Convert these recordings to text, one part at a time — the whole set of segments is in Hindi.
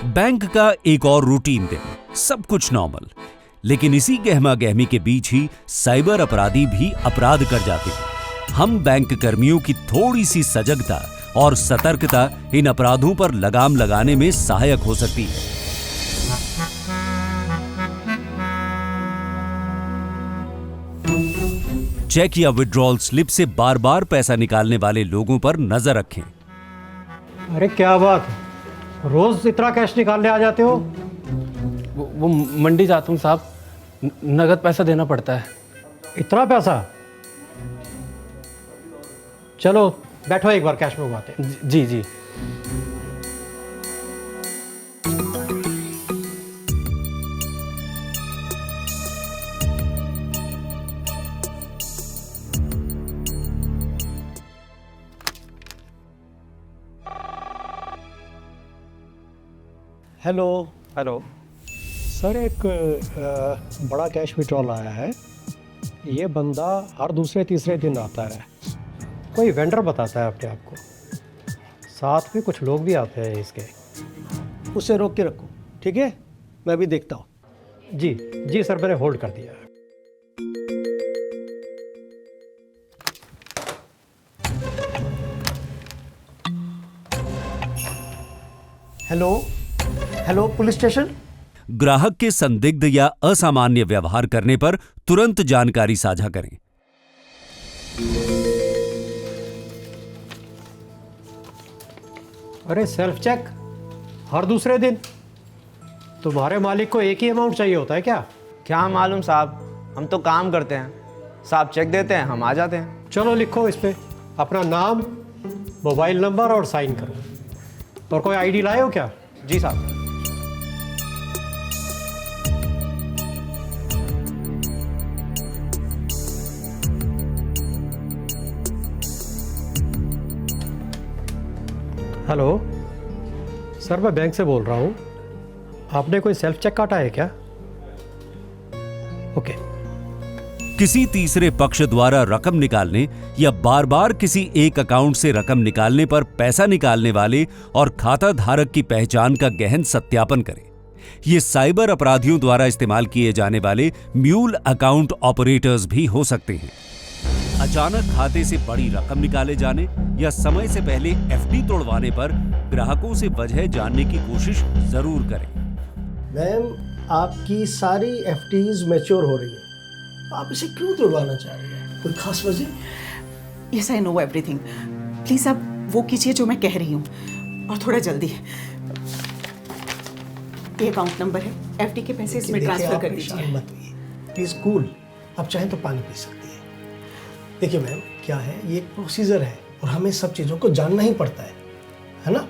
बैंक का एक और रूटीन दिन, सब कुछ नॉर्मल। लेकिन इसी गहमा गहमी के बीच ही साइबर अपराधी भी अपराध कर जाते हैं। हम बैंक कर्मियों की थोड़ी सी सजगता और सतर्कता इन अपराधों पर लगाम लगाने में सहायक हो सकती है। चेक या विड्रॉल स्लिप से बार बार पैसा निकालने वाले लोगों पर नजर रखें। अरे क्या बात, रोज इतना कैश निकालने आ जाते हो? वो मंडी जाता हूँ साहब, नगद पैसा देना पड़ता है। इतना पैसा? चलो बैठो, एक बार कैश मंगवाते हैं। जी जी। हेलो। हेलो सर, एक बड़ा कैश विड्रॉल आया है। ये बंदा हर दूसरे तीसरे दिन आता है। कोई वेंडर बताता है अपने आप को, साथ में कुछ लोग भी आते हैं इसके। उसे रोक के रखो, ठीक है? मैं भी देखता हूँ। जी जी सर, मैंने होल्ड कर दिया है। Hello hello, police station. ग्राहक के संदिग्ध या असामान्य व्यवहार करने पर तुरंत जानकारी साझा करें। अरे सेल्फ चेक हर दूसरे दिन? तुम्हारे मालिक को एक ही अमाउंट चाहिए होता है क्या? क्या मालूम साहब, हम तो काम करते हैं। साहब चेक देते हैं, हम आ जाते हैं। चलो लिखो इस पे अपना नाम, मोबाइल नंबर और साइन करो। और कोई आईडी लाए हो क्या? जी साहब। हेलो सर, मैं बैंक से बोल रहा हूँ। आपने कोई सेल्फ चेक काटा है क्या? ओके। किसी तीसरे पक्ष द्वारा रकम निकालने या बार बार किसी एक अकाउंट से रकम निकालने पर पैसा निकालने वाले और खाता धारक की पहचान का गहन सत्यापन करें। ये साइबर अपराधियों द्वारा इस्तेमाल किए जाने वाले म्यूल अकाउंट ऑपरेटर्स भी हो सकते हैं। अचानक खाते से बड़ी रकम निकाले जाने या समय से पहले एफडी तोड़वाने पर ग्राहकों से वजह जानने की कोशिश जरूर करें। मैम, आपकी सारी एफडीज मैच्योर हो रही है, आप इसे क्यों तोड़वाना चाह रही हैं? कोई खास वजह? Yes, I know everything. Please आप वो कीजिए जो मैं कह रही हूँ, और थोड़ा जल्दी। ये अकाउंट नंबर है, एफडी के पैसे इसमें ट्रांसफर कर दीजिए। मत होइए, प्लीज कूल। आप चाहें तो पानी पी सकती है। देखिए मैम, क्या है, ये एक प्रोसीजर है और हमें सब चीज़ों को जानना ही पड़ता है ना?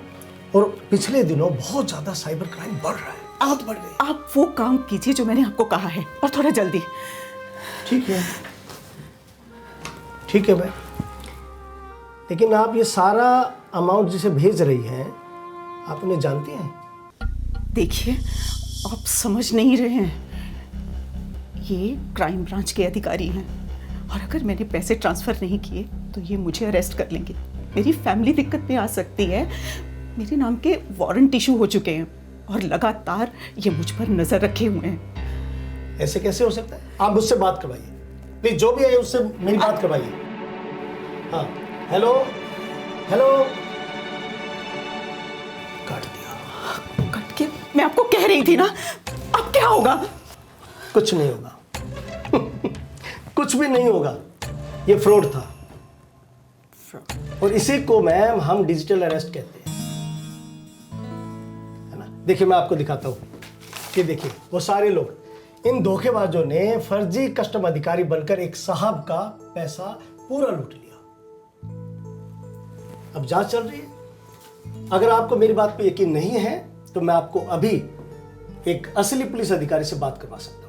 और पिछले दिनों बहुत ज़्यादा साइबर क्राइम बढ़ रहा है, बहुत बढ़ गए। आप वो काम कीजिए जो मैंने आपको कहा है, और थोड़ा जल्दी। ठीक है, ठीक है मैम। लेकिन आप ये सारा अमाउंट जिसे भेज रही हैं, आप उन्हें जानती हैं? देखिए, आप समझ नहीं रहे हैं। ये क्राइम ब्रांच के अधिकारी हैं, और अगर मैंने पैसे ट्रांसफ़र नहीं किए तो ये मुझे अरेस्ट कर लेंगे। मेरी फैमिली दिक्कत में आ सकती है। मेरे नाम के वारंट इशू हो चुके हैं और लगातार ये मुझ पर नज़र रखे हुए हैं। ऐसे कैसे हो सकता है? आप मुझसे बात करवाइए प्लीज, जो भी है उससे मेरी बात करवाइए। हाँ, हेलो हेलो। काट दिया। कट के? मैं आपको कह रही थी ना, अब क्या होगा? कुछ नहीं होगा। कुछ भी नहीं होगा। ये फ्रॉड था, और इसी को मैम हम डिजिटल अरेस्ट कहते हैं, है ना? देखिए मैं आपको दिखाता हूँ। ये देखिए, वो सारे लोग, इन धोखेबाजों ने फर्जी कस्टम अधिकारी बनकर एक साहब का पैसा पूरा लूट लिया। अब जांच चल रही है। अगर आपको मेरी बात पे यकीन नहीं है तो मैं आपको अभी एक असली पुलिस अधिकारी से बात करवा सकता हूँ।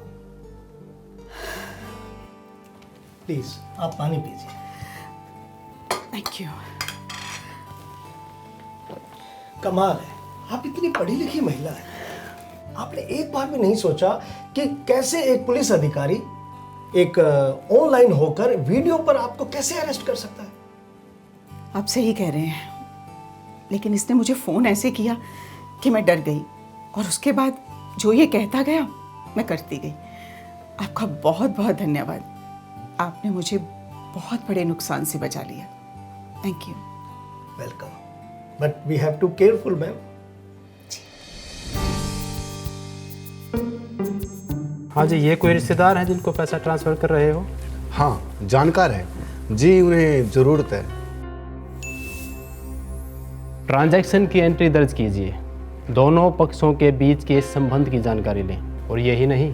प्लीज आप पानी पीजिए। Thank you. कमाल है, आप इतनी पढ़ी लिखी महिला हैं, आपने एक बार भी नहीं सोचा कि कैसे एक पुलिस अधिकारी एक ऑनलाइन होकर वीडियो पर आपको कैसे अरेस्ट कर सकता है? आप सही कह रहे हैं, लेकिन इसने मुझे फ़ोन ऐसे किया कि मैं डर गई। और उसके बाद जो ये कहता गया मैं करती गई। आपका बहुत बहुत धन्यवाद, आपने मुझे बहुत बड़े नुकसान से बचा लिया। Thank you. Welcome, but we have to careful ma'am. हाँ जी, ये कोई रिश्तेदार हैं जिनको पैसा ट्रांसफ़र कर रहे हो? हाँ, जानकार है जी, उन्हें ज़रूरत है। ट्रांजैक्शन की एंट्री दर्ज कीजिए, दोनों पक्षों के बीच के संबंध की जानकारी लें, और यही नहीं,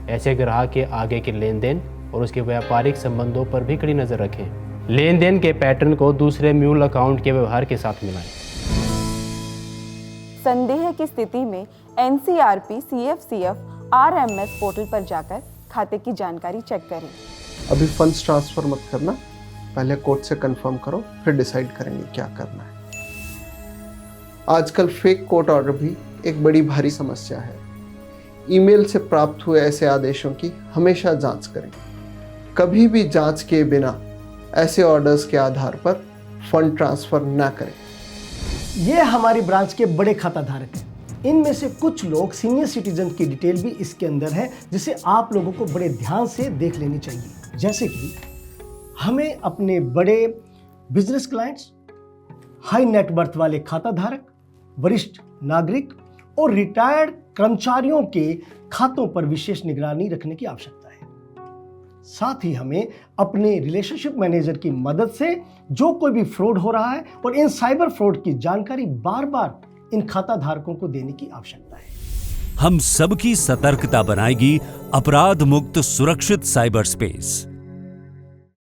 ऐसे ग्राहक के आगे के लेन देन और उसके व्यापारिक संबंधों पर भी कड़ी नज़र रखें। लेन देन के पैटर्न को दूसरे म्यूल अकाउंट के व्यवहार के साथ मिलाएं। संदेह की स्थिति में NCRP CFCF RMS पोर्टल पर जाकर खाते की जानकारी चेक करें। अभी फंड्स ट्रांसफ़र मत करना, पहले कोर्ट से कंफर्म करो, फिर डिसाइड करेंगे क्या करना है। आजकल फेक कोर्ट ऑर्डर भी एक बड़ी भारी समस्या है। ईमेल से प्राप्त हुए ऐसे आदेशों की हमेशा जांच करें। कभी भी जांच किए बिना ऐसे ऑर्डर्स के आधार पर फंड ट्रांसफ़र ना करें। ये हमारी ब्रांच के बड़े खाता धारक हैं। इनमें से कुछ लोग सीनियर सिटीजन की डिटेल भी इसके अंदर है, जिसे आप लोगों को बड़े ध्यान से देख लेनी चाहिए। जैसे कि हमें अपने बड़े बिजनेस क्लाइंट्स, हाई नेटवर्थ वाले खाता धारक, वरिष्ठ नागरिक और रिटायर्ड कर्मचारियों के खातों पर विशेष निगरानी रखने की आवश्यकता है। साथ ही हमें अपने रिलेशनशिप मैनेजर की मदद से जो कोई भी फ्रॉड हो रहा है और इन साइबर फ्रॉड की जानकारी बार बार इन खाता धारकों को देने की आवश्यकता है। हम सबकी सतर्कता बनाएगी अपराध मुक्त सुरक्षित साइबर स्पेस।